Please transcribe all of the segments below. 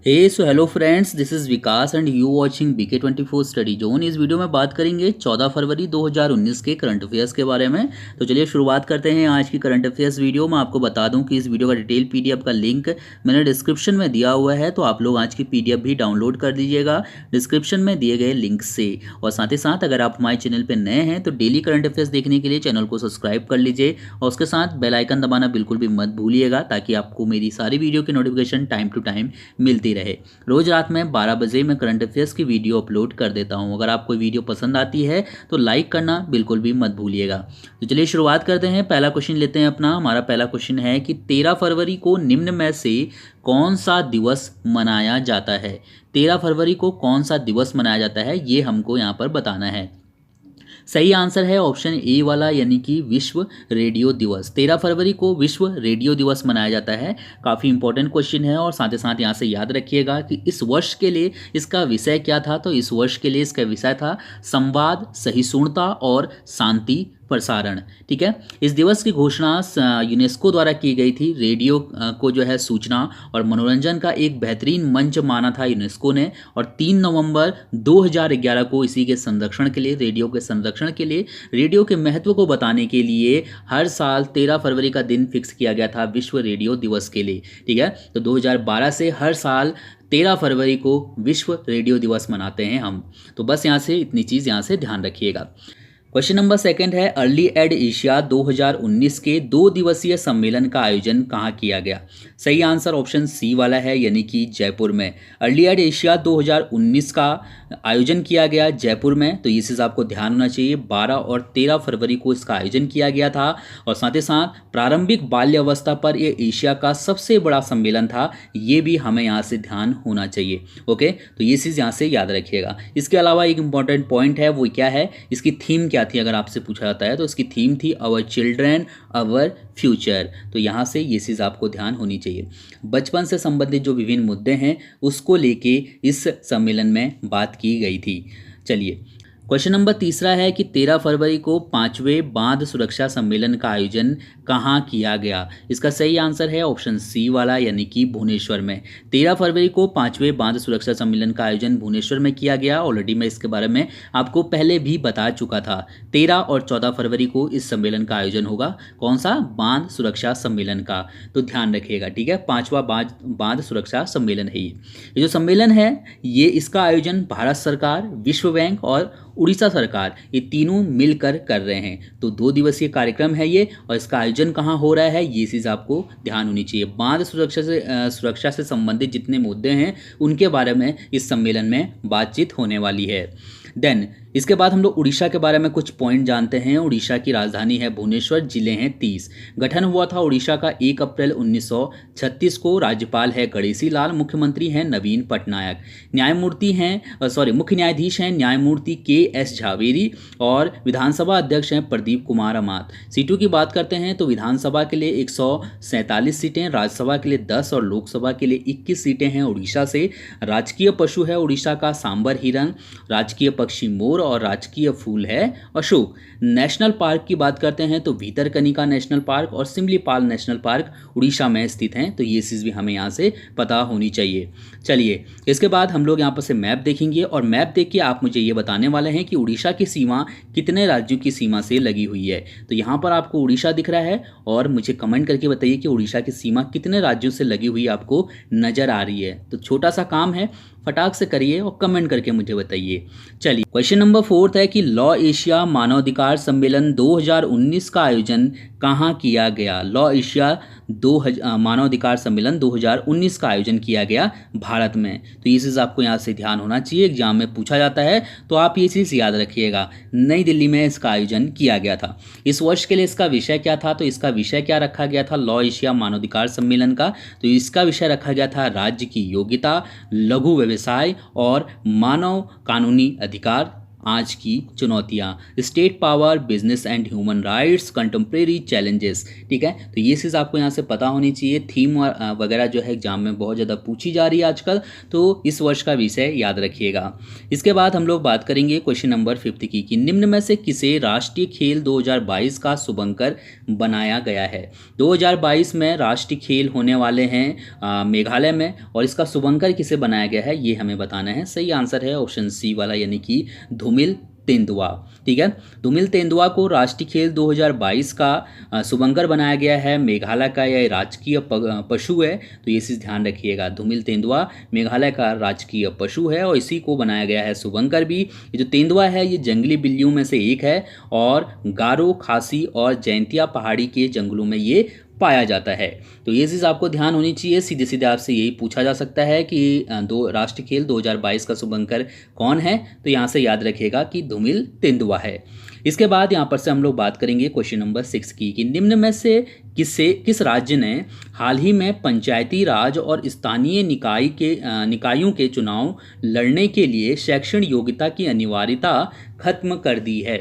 So hello friends, this is Vikas and you watching BK24 study zone. इस video में बात करेंगे 14 फरवरी 2019 के करंट अफेयर्स के बारे में। तो चलिए शुरुआत करते हैं आज की करंट अफेयर्स वीडियो। मैं आपको बता दूं कि इस वीडियो का डिटेल PDF का लिंक मैंने डिस्क्रिप्शन में दिया हुआ है, तो आप लोग आज की PDF भी डाउनलोड कर दीजिएगा डिस्क्रिप्शन में दिए गए लिंक से। और साथ ही साथ अगर आप हमारे चैनल पर नए हैं तो डेली करंट अफेयर्स देखने के लिए चैनल को सब्सक्राइब कर लीजिए और उसके साथ बेल आइकन दबाना बिल्कुल भी मत भूलिएगा, ताकि आपको मेरी सारी वीडियो की नोटिफिकेशन टाइम टू टाइम मिलती रहे। रोज रात में 12 बजे मैं करंट अफेयर्स की वीडियो अपलोड कर देता हूं। अगर आपको वीडियो पसंद आती है तो लाइक करना बिल्कुल भी मत भूलिएगा। तो चलिए शुरुआत करते हैं। पहला क्वेश्चन लेते हैं अपना। हमारा पहला क्वेश्चन है कि 13 फरवरी को निम्न में से कौन सा दिवस मनाया जाता है। 13 फरवरी को कौन सा दिवस मनाया जाता है, ये हमको यहाँ पर बताना है। सही आंसर है ऑप्शन ए वाला, यानी कि विश्व रेडियो दिवस। 13 फरवरी को विश्व रेडियो दिवस मनाया जाता है। काफ़ी इंपॉर्टेंट क्वेश्चन है और साथ ही साथ यहाँ से याद रखिएगा कि इस वर्ष के लिए इसका विषय क्या था। तो इस वर्ष के लिए इसका विषय था संवाद, सहिष्णुता और शांति प्रसारण। ठीक है, इस दिवस की घोषणा यूनेस्को द्वारा की गई थी। रेडियो को जो है सूचना और मनोरंजन का एक बेहतरीन मंच माना था यूनेस्को ने। और 3 नवंबर 2011 को इसी के संरक्षण के लिए, रेडियो के संरक्षण के लिए, रेडियो के महत्व को बताने के लिए हर साल 13 फरवरी का दिन फिक्स किया गया था विश्व रेडियो दिवस के लिए। ठीक है, तो 2012 से हर साल 13 फरवरी को विश्व रेडियो दिवस मनाते हैं हम। तो बस यहाँ से इतनी चीज़ यहाँ से ध्यान रखिएगा। क्वेश्चन नंबर 2 है, अर्ली एड एशिया 2019 के 2 दिवसीय सम्मेलन का आयोजन कहाँ किया गया। सही आंसर ऑप्शन सी वाला है, यानी कि जयपुर में। अर्ली एड एशिया 2019 का आयोजन किया गया जयपुर में। तो ये चीज़ आपको ध्यान होना चाहिए। 12 और 13 फरवरी को इसका आयोजन किया गया था। और साथ ही साथ प्रारंभिक बाल्य अवस्था पर यह एशिया का सबसे बड़ा सम्मेलन था। ये भी हमें यहाँ से ध्यान होना चाहिए। ओके, तो ये चीज़ यहाँ से याद रखिएगा। इसके अलावा एक इंपॉर्टेंट पॉइंट है, वो क्या है, इसकी थीम क्या थी अगर आपसे पूछा जाता है तो इसकी थीम थी अवर चिल्ड्रेन अवर फ्यूचर। तो यहाँ से ये चीज़ आपको ध्यान होनी चाहिए। बचपन से संबंधित जो विभिन्न मुद्दे हैं उसको लेके इस सम्मेलन में बात की गई थी। चलिए क्वेश्चन नंबर 3 है कि 13 फरवरी को 5वें बांध सुरक्षा सम्मेलन का आयोजन कहाँ किया गया। इसका सही आंसर है ऑप्शन सी वाला, यानी कि भुवनेश्वर में। 13 फरवरी को 5वें बांध सुरक्षा सम्मेलन का आयोजन भुवनेश्वर में किया गया। ऑलरेडी मैं इसके बारे में आपको पहले भी बता चुका था। 13 और 14 फरवरी को इस सम्मेलन का आयोजन होगा। कौन सा? बांध सुरक्षा सम्मेलन का। तो ध्यान रखिएगा। ठीक है, 5वां बांध सुरक्षा सम्मेलन है ये जो सम्मेलन है, ये इसका आयोजन भारत सरकार, विश्व बैंक और उड़ीसा सरकार, ये तीनों मिलकर कर रहे हैं। तो 2 दिवसीय कार्यक्रम है ये। और इसका आयोजन कहाँ हो रहा है, ये चीज़ आपको ध्यान होनी चाहिए। बांध सुरक्षा से संबंधित जितने मुद्दे हैं उनके बारे में इस सम्मेलन में बातचीत होने वाली है। देन इसके बाद हम लोग उड़ीसा के बारे में कुछ पॉइंट जानते हैं। उड़ीसा की राजधानी है भुवनेश्वर, जिले हैं 30। गठन हुआ था उड़ीसा का 1 अप्रैल 1936 को। राज्यपाल है गणेशी लाल, मुख्यमंत्री हैं नवीन पटनायक। मुख्य न्यायाधीश हैं न्यायमूर्ति KS झावेरी और विधानसभा अध्यक्ष हैं प्रदीप कुमार अमात। सीटों की बात करते हैं तो विधानसभा के लिए 147 सीटें, राज्यसभा के लिए 10 और लोकसभा के लिए 21 सीटें हैं उड़ीसा से। राजकीय पशु है उड़ीसा का सांबर हिरन, राजकीय पक्षी मोर और राजकीय फूल है अशोक। नेशनल पार्क की बात करते हैं तो भीतरकनिका नेशनल पार्क और सिमलीपाल नेशनल पार्क उड़ीसा में स्थित हैं। तो ये चीज़ भी हमें यहाँ से पता होनी चाहिए। चलिए इसके बाद हम लोग यहाँ पर से मैप देखेंगे और मैप देख के आप मुझे ये बताने वाले हैं कि उड़ीसा की सीमा कितने राज्यों की सीमा से लगी हुई है। तो यहाँ पर आपको उड़ीसा दिख रहा है और मुझे कमेंट करके बताइए कि उड़ीसा की सीमा कितने राज्यों से लगी हुई आपको नजर आ रही है। तो छोटा सा काम है, फटाक से करिए और कमेंट करके मुझे बताइए। चलिए क्वेश्चन नंबर 4 है कि लॉ एशिया मानवाधिकार सम्मेलन 2019 का आयोजन कहाँ किया गया। लॉ एशिया मानवाधिकार सम्मेलन 2019 का आयोजन किया गया भारत में। तो ये चीज़ आपको यहाँ से ध्यान होना चाहिए। एग्जाम में पूछा जाता है तो आप ये चीज़ याद रखिएगा। नई दिल्ली में इसका आयोजन किया गया था। इस वर्ष के लिए इसका विषय क्या था, तो इसका विषय क्या रखा गया था लॉ एशिया मानवाधिकार सम्मेलन का। तो इसका विषय रखा गया था राज्य की योग्यता, लघु व्यवसाय और मानव कानूनी अधिकार आज की चुनौतियाँ, state power, business and human rights, contemporary challenges. ठीक है, तो ये चीज़ आपको यहाँ से पता होनी चाहिए। थीम वगैरह जो है एग्जाम में बहुत ज़्यादा पूछी जा रही है आजकल, तो इस वर्ष का विषय याद रखिएगा। इसके बाद हम लोग बात करेंगे क्वेश्चन नंबर 5 की कि निम्न में से किसे राष्ट्रीय खेल 2022 का शुभंकर बनाया गया है। 2022 में राष्ट्रीय खेल होने वाले हैं मेघालय में, और इसका शुभंकर किसे बनाया गया है ये हमें बताना है। सही आंसर है ऑप्शन सी वाला, यानी कि धूमिल तेंदुआ। ठीक है, धूमिल तेंदुआ को राष्ट्रीय खेल 2022 का शुभंकर बनाया गया है। मेघालय का यह राजकीय पशु है, तो ये चीज़ ध्यान रखिएगा। धूमिल तेंदुआ मेघालय का राजकीय पशु है और इसी को बनाया गया है शुभंकर भी। ये जो तेंदुआ है ये जंगली बिल्लियों में से एक है और गारो, खासी और जैंतिया पहाड़ी के जंगलों में ये पाया जाता है। तो ये चीज़ आपको ध्यान होनी चाहिए। सीधे सीधे आपसे यही पूछा जा सकता है कि दो राष्ट्रीय खेल 2022 का शुभंकर कौन है, तो यहाँ से याद रखिएगा कि धूमिल तेंदुआ है। इसके बाद यहाँ पर से हम लोग बात करेंगे क्वेश्चन नंबर 6 की कि निम्न में से किस राज्य ने हाल ही में पंचायती राज और स्थानीय निकायों के चुनाव लड़ने के लिए शैक्षणिक योग्यता की अनिवार्यता खत्म कर दी है।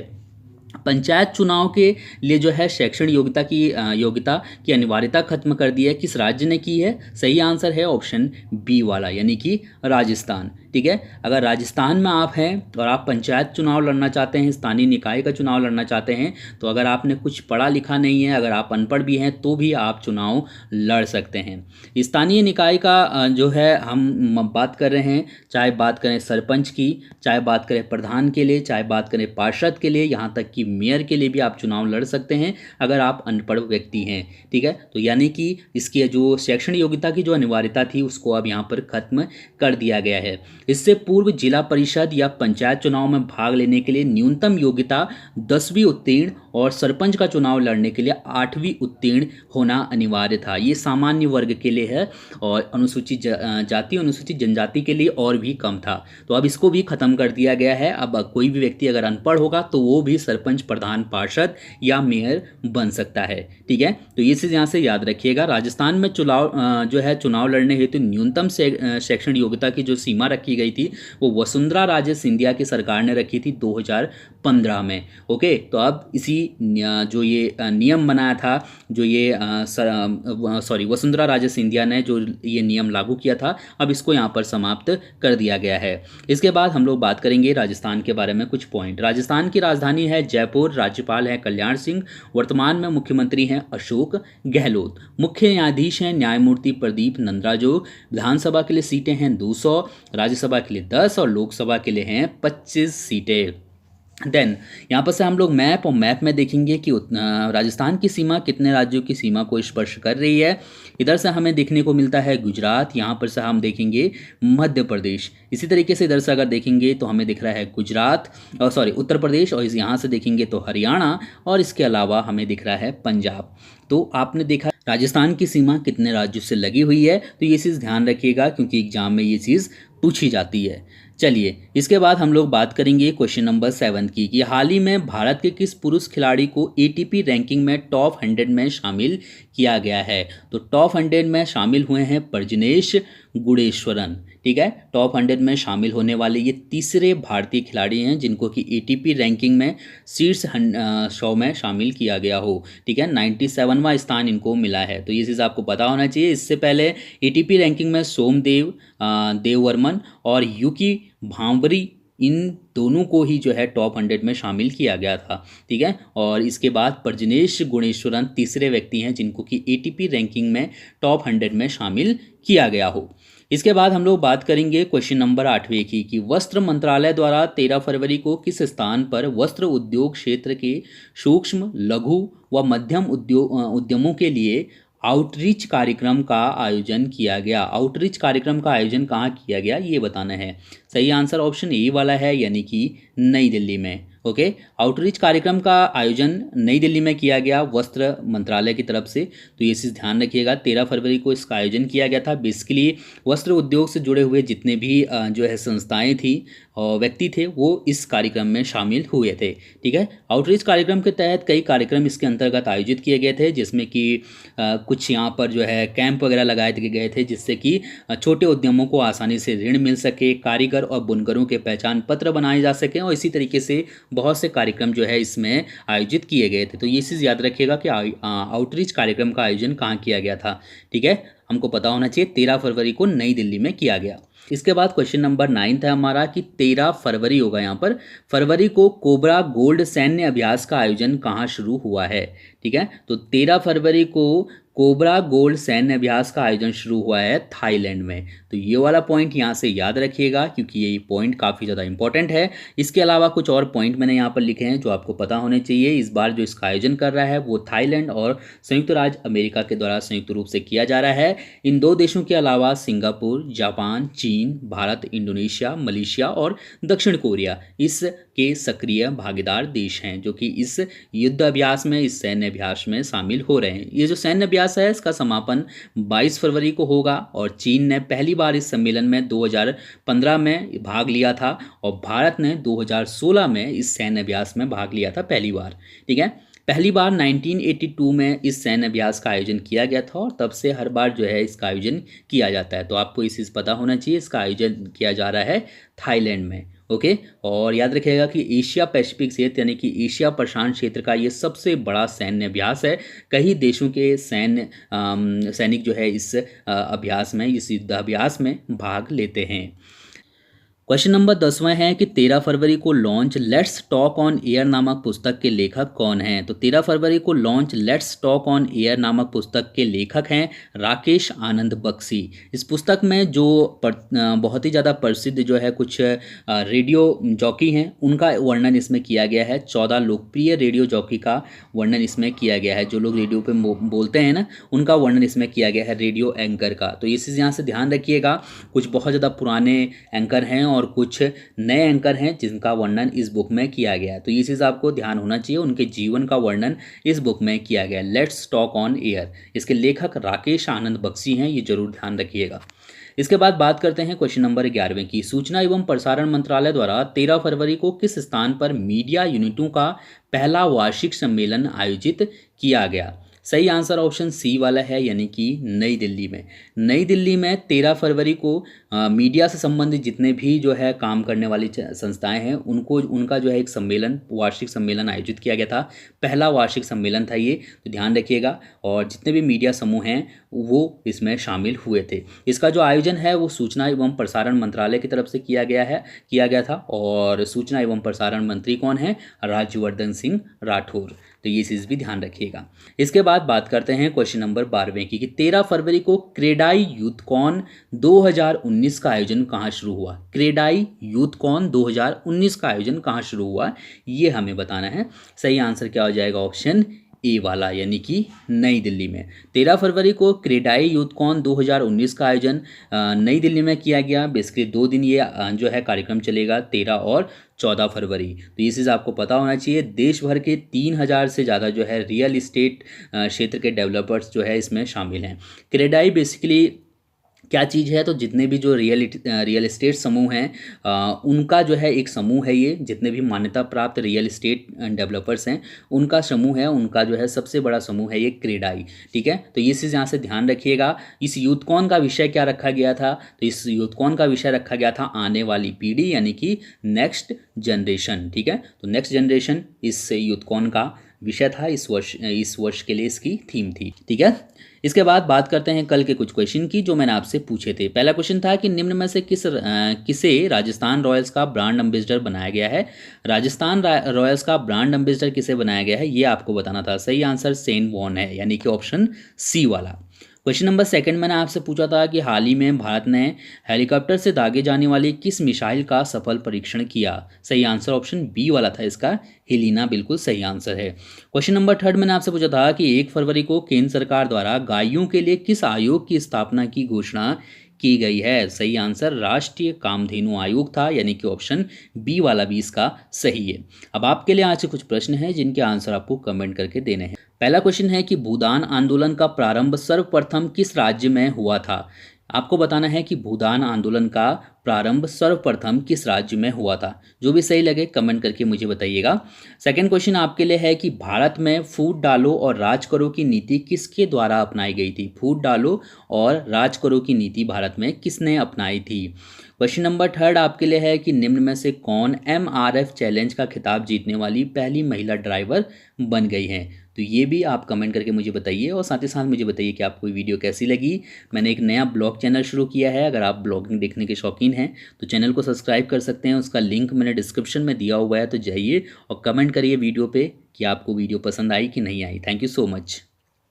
पंचायत चुनाव के लिए जो है शैक्षणिक योग्यता की अनिवार्यता खत्म कर दी है। किस राज्य ने की है? सही आंसर है ऑप्शन बी वाला, यानी कि राजस्थान। ठीक है, अगर राजस्थान में आप हैं और आप पंचायत चुनाव लड़ना चाहते हैं, स्थानीय निकाय का चुनाव लड़ना चाहते हैं, तो अगर आपने कुछ पढ़ा लिखा नहीं है, अगर आप अनपढ़ भी हैं, तो भी आप चुनाव लड़ सकते हैं। स्थानीय निकाय का जो है हम बात कर रहे हैं, चाहे बात करें सरपंच की, चाहे बात करें प्रधान के लिए, चाहे बात करें पार्षद के लिए, यहाँ तक कि मेयर के लिए भी आप चुनाव लड़ सकते हैं अगर आप अनपढ़ व्यक्ति हैं। ठीक है, तो यानी कि इसकी जो शैक्षणिक योग्यता की जो अनिवार्यता थी उसको अब यहाँ पर खत्म कर दिया गया है। इससे पूर्व जिला परिषद या पंचायत चुनाव में भाग लेने के लिए न्यूनतम योग्यता 10वीं उत्तीर्ण और सरपंच का चुनाव लड़ने के लिए 8वीं उत्तीर्ण होना अनिवार्य था। ये सामान्य वर्ग के लिए है और अनुसूचित जाति, अनुसूचित जनजाति के लिए और भी कम था। तो अब इसको भी खत्म कर दिया गया है। अब कोई भी व्यक्ति अगर अनपढ़ होगा तो वो भी सरपंच, प्रधान, पार्षद या मेयर बन सकता है। ठीक है, तो ये चीज़ यहाँ से याद रखिएगा। राजस्थान में चुनाव लड़ने हेतु न्यूनतम शैक्षणिक योग्यता की जो सीमा रखी गई थी वो वसुंधरा राजे सिंधिया की सरकार ने रखी थी 2015 में। ओके, तो अब इसी जो ये नियम बनाया था, जो ये वसुंधरा राजे सिंधिया ने जो ये नियम लागू किया था, अब इसको यहाँ पर समाप्त कर दिया गया है। इसके बाद हम लोग बात करेंगे राजस्थान के बारे में कुछ पॉइंट। राजस्थान की राजधानी है जयपुर, राज्यपाल है कल्याण सिंह, वर्तमान में मुख्यमंत्री हैं अशोक गहलोत, मुख्य न्यायाधीश हैं न्यायमूर्ति प्रदीप नंद्राजोग, विधानसभा के लिए सीटें हैं 200, राज्यसभा के लिए 10 और लोकसभा के लिए हैं 25 सीटें। देन यहाँ पर से हम लोग मैप में देखेंगे कि राजस्थान की सीमा कितने राज्यों की सीमा को स्पर्श कर रही है। इधर से हमें देखने को मिलता है गुजरात, यहाँ पर से हम देखेंगे मध्य प्रदेश। इसी तरीके से इधर से अगर देखेंगे तो हमें दिख रहा है उत्तर प्रदेश, और यहाँ से देखेंगे तो हरियाणा, और इसके अलावा हमें दिख रहा है पंजाब। तो आपने देखा राजस्थान की सीमा कितने राज्यों से लगी हुई है, तो ये चीज़ ध्यान रखिएगा क्योंकि एग्जाम में ये चीज़ पूछी जाती है। चलिए, इसके बाद हम लोग बात करेंगे क्वेश्चन नंबर 7 की कि हाल ही में भारत के किस पुरुष खिलाड़ी को ATP रैंकिंग में टॉप 100 में शामिल किया गया है। तो टॉप 100 में शामिल हुए हैं प्रजनेश गुणेश्वरन। ठीक है, टॉप 100 में शामिल होने वाले ये तीसरे भारतीय खिलाड़ी हैं जिनको कि ATP रैंकिंग में शीर्ष 100 में शामिल किया गया हो। ठीक है, 97वां स्थान इनको मिला है, तो ये चीज़ आपको पता होना चाहिए। इससे पहले ATP रैंकिंग में सोमदेव देववर्मन और यूकी भांवरी, इन दोनों को ही जो है टॉप 100 में शामिल किया गया था। ठीक है, और इसके बाद प्रजनेश गुणेश्वरन तीसरे व्यक्ति हैं जिनको कि ATP रैंकिंग में टॉप 100 में शामिल किया गया हो। इसके बाद हम लोग बात करेंगे क्वेश्चन नंबर 8वें की कि वस्त्र मंत्रालय द्वारा 13 फरवरी को किस स्थान पर वस्त्र उद्योग क्षेत्र के सूक्ष्म, लघु व मध्यम उद्यमों के लिए आउटरीच कार्यक्रम का आयोजन किया गया। आउटरीच कार्यक्रम का आयोजन कहाँ किया गया ये बताना है। सही आंसर ऑप्शन ए वाला है, यानी कि नई दिल्ली में। ओके। आउटरीच कार्यक्रम का आयोजन नई दिल्ली में किया गया वस्त्र मंत्रालय की तरफ से, तो ये चीज़ ध्यान रखिएगा। 13 फरवरी को इसका आयोजन किया गया था। बेसिकली वस्त्र उद्योग से जुड़े हुए जितने भी जो है संस्थाएं थी और व्यक्ति थे वो इस कार्यक्रम में शामिल हुए थे। ठीक है। आउटरीच कार्यक्रम के तहत कई कार्यक्रम इसके अंतर्गत आयोजित किए गए थे, जिसमें कि कुछ यहाँ पर जो है कैंप वगैरह लगाए गए थे, जिससे कि छोटे उद्यमों को आसानी से ऋण मिल सके, कारीगर और बुनकरों के पहचान पत्र बनाए जा सकें, और इसी तरीके से बहुत से कार्यक्रम जो है इसमें आयोजित किए गए थे। तो ये चीज़ याद रखिएगा कि आउटरीच कार्यक्रम का आयोजन कहाँ किया गया था। ठीक है, हमको पता होना चाहिए 13 फरवरी को नई दिल्ली में किया गया। इसके बाद क्वेश्चन नंबर 9 है हमारा कि 13 फरवरी होगा यहाँ पर, फरवरी को कोबरा गोल्ड सैन्य अभ्यास का आयोजन कहाँ शुरू हुआ है। ठीक है, तो 13 फरवरी को कोबरा गोल्ड सैन्य अभ्यास का आयोजन शुरू हुआ है थाईलैंड में। तो ये वाला पॉइंट यहाँ से याद रखिएगा, क्योंकि ये पॉइंट काफ़ी ज़्यादा इंपॉर्टेंट है। इसके अलावा कुछ और पॉइंट मैंने यहाँ पर लिखे हैं जो आपको पता होने चाहिए। इस बार जो इसका आयोजन कर रहा है वो थाईलैंड और संयुक्त राज्य अमेरिका के द्वारा संयुक्त रूप से किया जा रहा है। इन दो देशों के अलावा सिंगापुर, जापान, चीन, भारत, इंडोनेशिया, मलेशिया और दक्षिण कोरिया इसके सक्रिय भागीदार देश हैं, जो कि इस युद्ध अभ्यास में, इस सैन्य अभ्यास में शामिल हो रहे हैं। ये जो सैन्य अभ्यास है इसका समापन 22 फरवरी को होगा, और चीन ने पहली बार इस सम्मेलन में 2015 में भाग लिया था, और भारत ने 2016 में इस सैन्य अभ्यास में भाग लिया था पहली बार। ठीक है, पहली बार 1982 में इस सैन्य अभ्यास का आयोजन किया गया था, और तब से हर बार जो है इसका आयोजन किया जाता है। तो आपको इस चीज़ पता होना चाहिए, इसका आयोजन किया जा रहा है थाईलैंड में। ओके, और याद रखिएगा कि एशिया पैसिफिक क्षेत्र यानी कि एशिया प्रशांत क्षेत्र का ये सबसे बड़ा सैन्य अभ्यास है। कई देशों के सैनिक जो है इस अभ्यास में, इस युद्धाभ्यास में भाग लेते हैं। क्वेश्चन नंबर 10वां है कि 13 फरवरी को launch let's talk on air नामक पुस्तक के लेखक कौन हैं। तो 13 फरवरी को launch let's talk on air नामक पुस्तक के लेखक हैं राकेश आनंद बख्शी। इस पुस्तक में जो बहुत ही ज़्यादा प्रसिद्ध जो है कुछ रेडियो जॉकी हैं उनका वर्णन इसमें किया गया है। 14 लोकप्रिय रेडियो जॉकी का वर्णन इसमें किया गया है। जो लोग रेडियो पे बोलते हैं ना, उनका वर्णन इसमें किया गया है, रेडियो एंकर का। तो ये चीज़ यहाँ से ध्यान रखिएगा, कुछ बहुत ज़्यादा पुराने एंकर हैं और कुछ नए एंकर हैं जिनका वर्णन इस बुक में किया गया है। तो ये चीज़ आपको ध्यान होना चाहिए, उनके जीवन का वर्णन इस बुक में किया गया है। लेट्स टॉक ऑन एयर, इसके लेखक राकेश आनंद बख्शी हैं, ये जरूर ध्यान रखिएगा। इसके बाद बात करते हैं क्वेश्चन नंबर 11वें की। सूचना एवं प्रसारण मंत्रालय द्वारा 13 फरवरी को किस स्थान पर मीडिया यूनिटों का पहला वार्षिक सम्मेलन आयोजित किया गया। सही आंसर ऑप्शन सी वाला है, यानी कि नई दिल्ली में। नई दिल्ली में 13 फरवरी को मीडिया से संबंधित जितने भी जो है काम करने वाली संस्थाएं हैं उनका जो है एक सम्मेलन, वार्षिक सम्मेलन आयोजित किया गया था। पहला वार्षिक सम्मेलन था ये, तो ध्यान रखिएगा। और जितने भी मीडिया समूह हैं वो इसमें शामिल हुए थे। इसका जो आयोजन है वो सूचना एवं प्रसारण मंत्रालय की तरफ से किया गया था। और सूचना एवं प्रसारण मंत्री कौन है? राज्यवर्धन सिंह राठौर। तो ये चीज़ भी ध्यान रखिएगा। इसके बाद बात करते हैं क्वेश्चन नंबर 12वें की कि 13 फरवरी को क्रेडाई यूथकॉन 2019 का आयोजन कहाँ शुरू हुआ। क्रेडाई यूथकॉन 2019 का आयोजन कहाँ शुरू हुआ, ये हमें बताना है। सही आंसर क्या हो जाएगा? ऑप्शन ए वाला, यानी कि नई दिल्ली में। 13 फरवरी को क्रेडाई यूथकॉन 2019 का आयोजन नई दिल्ली में किया गया। बेसिकली 2 दिन ये जो है कार्यक्रम चलेगा, 13 और 14 फरवरी। तो ये चीज़ आपको पता होना चाहिए। देश भर के 3000 से ज़्यादा जो है रियल इस्टेट क्षेत्र के डेवलपर्स जो है इसमें शामिल हैं। क्रेडाई बेसिकली क्या चीज़ है, तो जितने भी जो रियल इस्टेट समूह हैं उनका जो है एक समूह है ये। जितने भी मान्यता प्राप्त रियल इस्टेट डेवलपर्स हैं उनका समूह है, उनका जो है सबसे बड़ा समूह है ये क्रेडाई। ठीक है, तो ये चीज़ यहाँ से ध्यान रखिएगा। इस यूथकॉन का विषय क्या रखा गया था? तो इस यूथकॉन का विषय रखा गया था आने वाली पीढ़ी, यानी कि नेक्स्ट जनरेशन। ठीक है, तो नेक्स्ट जनरेशन इस यूथकॉन का विषय था। इस वर्ष के लिए इसकी थीम थी। ठीक है, इसके बाद बात करते हैं कल के कुछ क्वेश्चन की जो मैंने आपसे पूछे थे। पहला क्वेश्चन था कि निम्न में से किसे राजस्थान रॉयल्स का ब्रांड एम्बेसडर बनाया गया है। राजस्थान रॉयल्स का ब्रांड एम्बेसडर किसे बनाया गया है, ये आपको बताना था। सही आंसर शेन वॉर्न है, यानी कि ऑप्शन सी वाला। क्वेश्चन नंबर 2 मैंने आपसे पूछा था कि हाल ही में भारत ने हेलीकॉप्टर से दागे जाने वाली किस मिसाइल का सफल परीक्षण किया। सही आंसर ऑप्शन बी वाला था इसका, हेलिना बिल्कुल सही आंसर है। क्वेश्चन नंबर 3 मैंने आपसे पूछा था कि 1 फरवरी को केंद्र सरकार द्वारा गायों के लिए किस आयोग की स्थापना की घोषणा की गई है? सही आंसर राष्ट्रीय कामधेनु आयोग था, यानी कि ऑप्शन बी वाला भी इसका सही है। अब आपके लिए आज से कुछ प्रश्न हैं जिनके आंसर आपको कमेंट करके देने हैं। पहला क्वेश्चन है कि भूदान आंदोलन का प्रारंभ सर्वप्रथम किस राज्य में हुआ था? आपको बताना है कि भूदान आंदोलन का प्रारंभ सर्वप्रथम किस राज्य में हुआ था। जो भी सही लगे कमेंट करके मुझे बताइएगा। सेकंड क्वेश्चन आपके लिए है कि भारत में फूट डालो और राज करो की नीति किसके द्वारा अपनाई गई थी? फूट डालो और राज करो की नीति भारत में किसने अपनाई थी? क्वेश्चन नंबर थर्ड आपके लिए है कि निम्न में से कौन MRF चैलेंज का खिताब जीतने वाली पहली महिला ड्राइवर बन गई हैं? तो ये भी आप कमेंट करके मुझे बताइए और साथ ही साथ मुझे बताइए कि आपको वीडियो कैसी लगी। मैंने एक नया ब्लॉग चैनल शुरू किया है, अगर आप ब्लॉगिंग देखने के शौकीन हैं तो चैनल को सब्सक्राइब कर सकते हैं। उसका लिंक मैंने डिस्क्रिप्शन में दिया हुआ है, तो जाइए और कमेंट करिए वीडियो पे कि आपको वीडियो पसंद आई कि नहीं आई। Thank you so much.